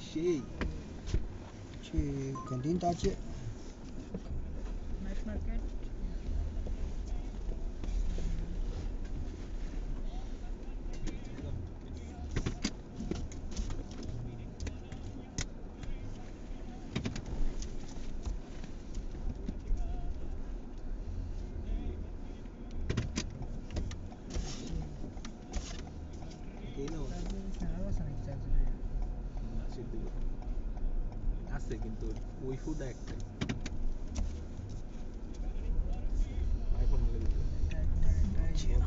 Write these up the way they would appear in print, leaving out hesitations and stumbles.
সেই ক্যান্টিন তো আছে নাইট মার্কেট আছে কিন্তু ওই ফুড একটা আইফোন নিলে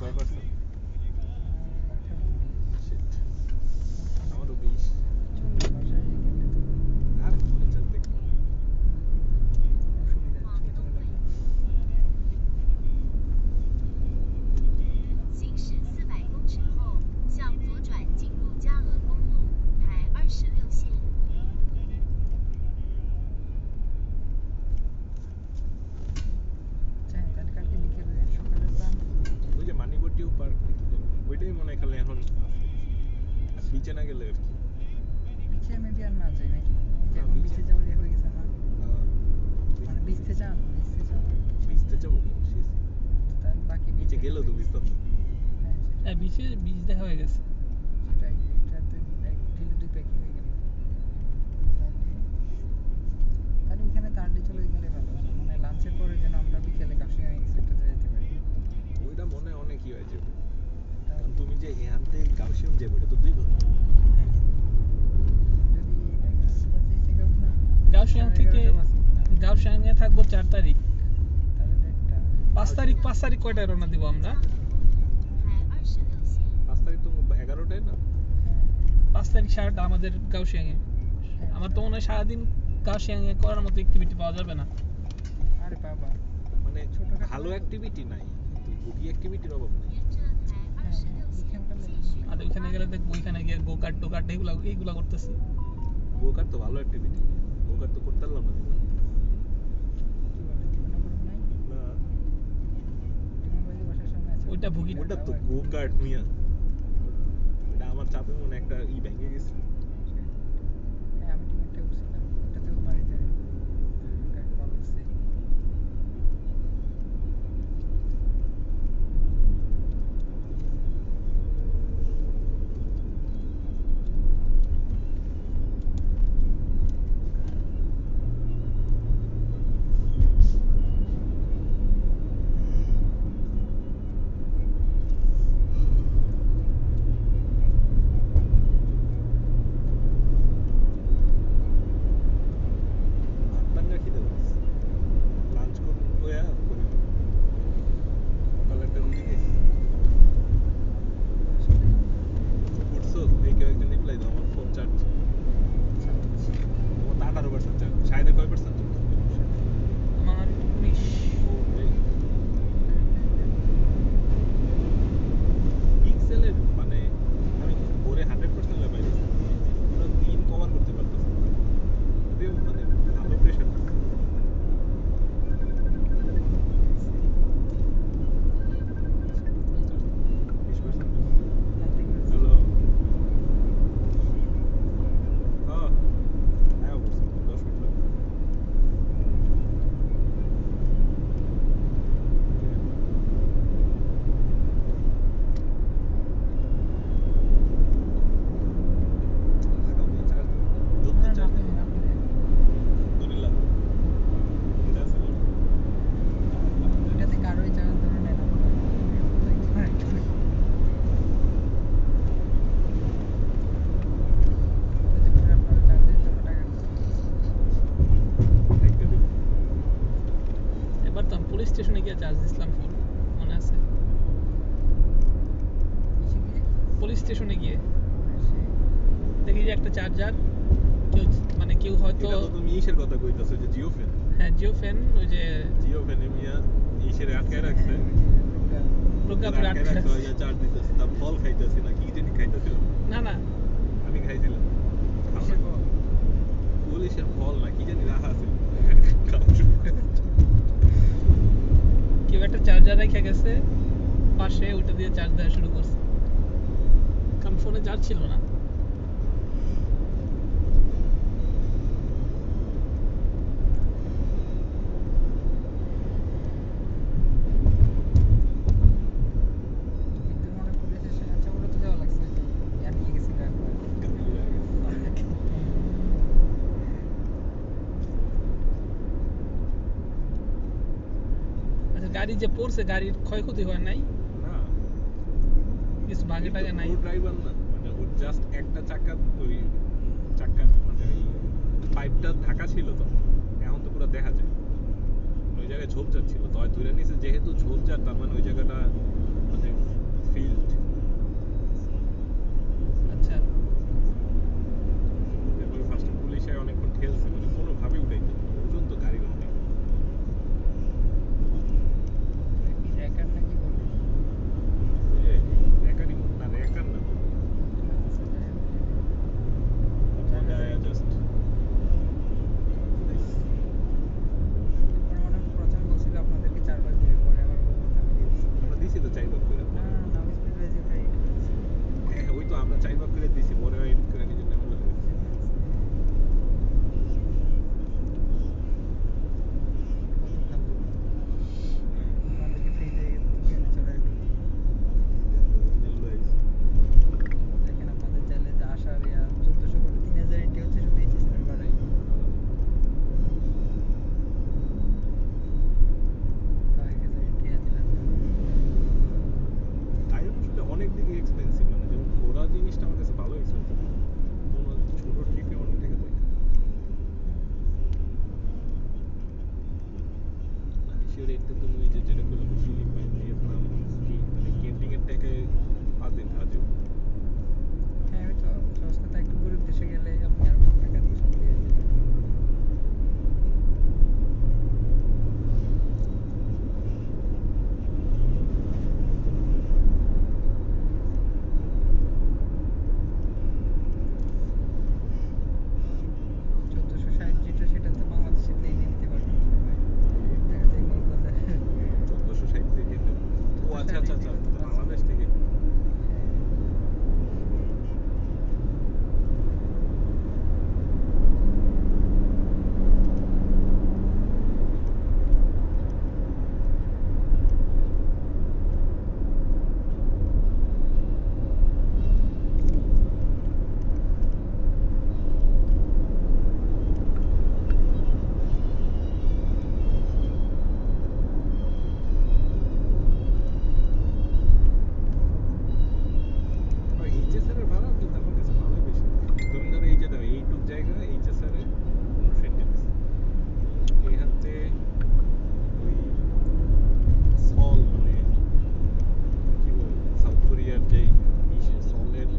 কয় পার্সেন্ট আমারও 20 আর চলতে মানিকটিও পার্ক ওইটাই মনে হয় খালি এখন বিচে না গেলে আর কি বিচে মেবি আর না যাই নাকি এখন বিচে যাওয়ার হয়ে গেছে না মানে বিচতে যান বিচতে যাবো তার বাকি বিচে গেলেও তো বিচতে হ্যাঁ বিচে বিচ দেখা হয়ে গেছে সেটাই এটাতে এক ঢিলে দুই প্যাকি হয়ে গেল তাহলে ওখানে তাড়াতাড়ি চলে গেলে ভালো মানে লাঞ্চের পরে যেন আমরা বিকেলে কাশিয়া কিছু একটা যেতে পারি ওইটা মনে অনেক কি হয়েছে কারণ তুমি যে এখান থেকে গাউসিয়াম যাবে এটা তো 2 ঘন্টা গাউসিয়াংয়ে থাকবো 4 তারিখ 5 তারিখ কয়টায় রওনা দিব আমরা 5 তারিখ তো 11টায় না 5 তারিখ সারাটা আমাদের গাউসিয়াংয়ে আমার তো মনে হয় সারাদিন গাউসিয়াংয়ে করার মতো অ্যাক্টিভিটি পাওয়া যাবে না আরে বাবা মানে ভালো অ্যাক্টিভিটি নাই বুকি অ্যাক্টিভিটির অভাব নেই আর ওইখানে গেলে দেখবো ওইখানে গিয়ে গোকার্ট টোকার্ট এইগুলা করতেছি গোকার্ট তো ভালো অ্যাক্টিভিটি গোকার্ট তো করতে পারলাম না ওইটা ভুগি ওটা তো গোকার্ট মিয়া এটা আমার চাপে মনে একটা ভেঙে গেছে আমি টিকিটটা উঠছিলাম ওটাতেও বাড়িতে ভালো লাগছে স্টেশনে গিয়ে চার্জ দিছিলাম ফোন মনে আছে পুলিশ স্টেশনে গিয়ে দেখি যে একটা চার্জার মানে কেউ হয়তো তুমি ইসের কথা কইতাছো যে জিও ফ্যান হ্যাঁ জিও ফ্যান ওই যে জিও ফ্যান মিয়া ইসের আটকে রাখছে প্রোগ্রামে আটকে রাখছে ইয়া চার্জ দিতেছে তা ফল খাইতেছে না কি জানি খাইতেছিল না না আমি খাইছিলাম পুলিশের ফল না কি জানি রাখা আছে কেউ একটা চার্জার রেখে গেছে পাশে ওটা দিয়ে চার্জ দেওয়া শুরু করছে কারণ ফোনে চার্জ ছিল না গাড়ি যে পড়ছে গাড়ির ক্ষয়ক্ষতি হয় নাই না কিছু ভাগে টাগে নাই ও ড্রাইভার না মানে ওর জাস্ট একটা চাকা ওই চাকা মানে ওই পাইপটা ঢাকা ছিল তো এখন তো পুরো দেখা যায় ওই জায়গায় ঝোপঝাড় ছিল তো ধরে নিছে যেহেতু ঝোপঝাড় তার মানে ওই জায়গাটা মানে ফিল্ড আচ্ছা এরপরে ফার্স্টে পুলিশে অনেকক্ষণ ঠেলছে মানে কোনোভাবেই উঠাইতে ওজন তো গাড়ির অনেক কি র্যাকার নাকি বলে রেকারি না রেকার না জাস্ট প্রথমে বলছিল আপনাদেরকে 4 ভাগ দিবে পরে আবার নামে দিয়েছে আমরা দিছি তো 4 ভাগ করে না নাম স্পিড রেজ হ্যাঁ ওই তো আমরা 4 ভাগ করে দিছি পরে এডিট করে নিজের নামে লিখে দিছি আমাদেরকে ফ্রিতে গেমে চলে আসবে দেখেন আপনাদের চাইলে যে আসার 1400 করে 3000 এন্ট্রি হচ্ছে শুধু এইচএস এর বাড়াই তো 1000 এন্ট্রি দিলাম টাইম আসলে অনেক দিকে এক্সপেন্সিভ মানে যেমন ঘোরা জিনিসটা আমার কাছে ভালো এক্সপেন্সিভ কোনো ছোট ট্রিপে অনেক টাকা যায় মালয়েশিয়ার রেটটা তুমি ওই যে যেটা করলাম ফিলিপাইন ভিয়েতনাম কি মানে ক্যাম্পিং এর টাকায় আজও হ্যাঁ ওই তো সস্তাতে একটু গরিব দেশে গেলে আপনি আর কম টাকা দিয়ে সব পেয়ে যাবেন যেটা সেটাতে বাংলাদেশে প্লেনে নিতে পারবেন মনে হয় দেখা যায় কক্সবাজার 1460 থেকে ও আচ্ছা আচ্ছা আচ্ছা বাংলাদেশ থেকে এইচএসআর এর ভাড়া কিন্তু আমার কাছে ভালোই বেশি তুমি ধরো এই যে দাও এইটুক জায়গা এইচএসআর এ 15 দিছে এই হাতে ওই সল মানে কি বলবো সাউথ কোরিয়ার যে ইসে সলের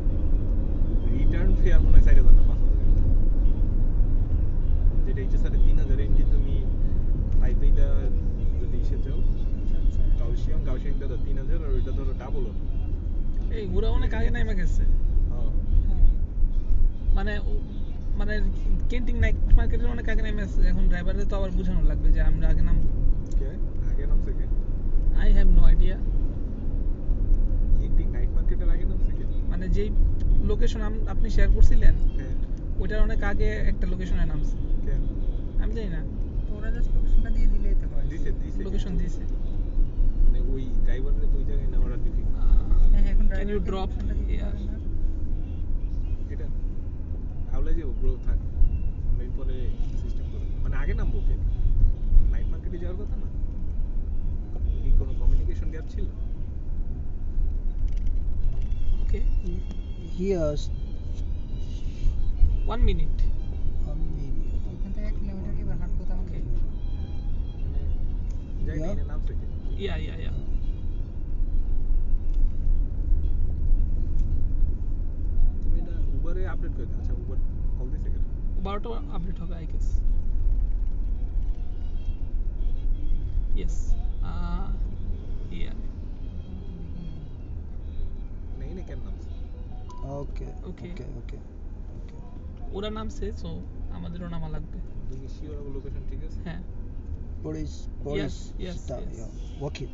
রিটার্ন ফেয়ার মনে হয় 4000 না 5000 যেটা এইচএসআর এ 3000 এমডি তুমি তাইপেইটা যদি ইসে যাও আচ্ছা গাউসিয়াংটা ধরো 3000 আর ওইটা ধরো ডাবল হবে এই ওরা অনেক আগে নেমে গেছে হ্যাঁ মানে মানে কেন্টিং নাইট মার্কেটের অনেক আগে নেমে গেছে এখন ড্রাইভারদের তো আবার বোঝানো লাগবে যে আমরা আগে নাম কে আগে নামছে কে I have no idea Kenting night মার্কেটের আগে নামছে কে মানে যেই লোকেশন আপনি শেয়ার করছিলেন হ্যাঁ ওইটার অনেক আগে একটা লোকেশনে নামছে কে আমি জানি না তো ওরা জাস্ট লোকেশনটা দিয়ে দিলেই তো হয় দিছে দিছে লোকেশন দিয়েছে মানে ওই ড্রাইভারের তো ওই জায়গায় নেওয়াটা ডিফিকাল্ট হ্যাঁ এখন Can you drop here? এটা আউলে যে ব্রো থাক আমরা এরপরে সিস্টেম করব মানে আগে নামবো কে নাইট মার্কেটে যাওয়ার কথা না কি কোনো কমিউনিকেশন গ্যাপ ছিল ওকে Here's 1 minute ওখান থেকে 1 কিলোমিটার এবার হাঁটবো তো আমাকে মানে যাই না Yeah. নামছে কে ইয়া তুমি এটা উবারে আপডেট করে দাও আচ্ছা উবার কল দিছে কে 12টা আপডেট হবে আই গেস ইয়েস ইয়া নেই না কেন নামছে okay Okay. okay ওরা নামছে সো আমাদেরও নামা লাগবে তুমি শিওর লোকেশন ঠিক আছে হ্যাঁ police yes, star, yes. yeah. Okay.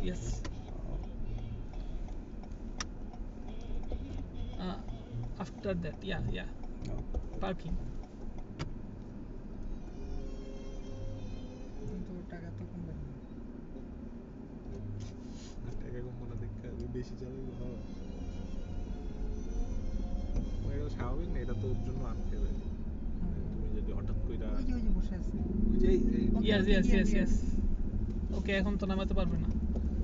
Yes after that yeah parking কিন্তু টাকা তো কম লাগবে টাকা কম মনে দেখে বেশি চালাইবো হ্যাঁ এটা স্বাভাবিক না এটা তো ওর জন্য আনফেয়ার হয়ে যায় তুমি যদি হঠাৎ কইরা ওই যে বসে আছে ওই যে ইয়েস ওকে এখন তো নামাতে পারবে না।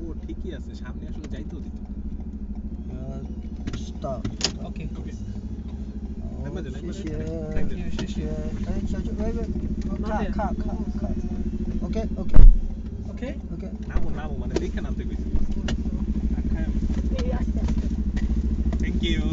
ও ঠিকই আছে, সামনে আসলে যাইতেও দিত। Stop. ওকে ওকে নেমে যা, নেমে যা। থ্যাংক ইউ শেষ। Hey, wait. Not yet. Cut. Okay. Okay নামো মানে দেখে নামতে কইছি। Thank you.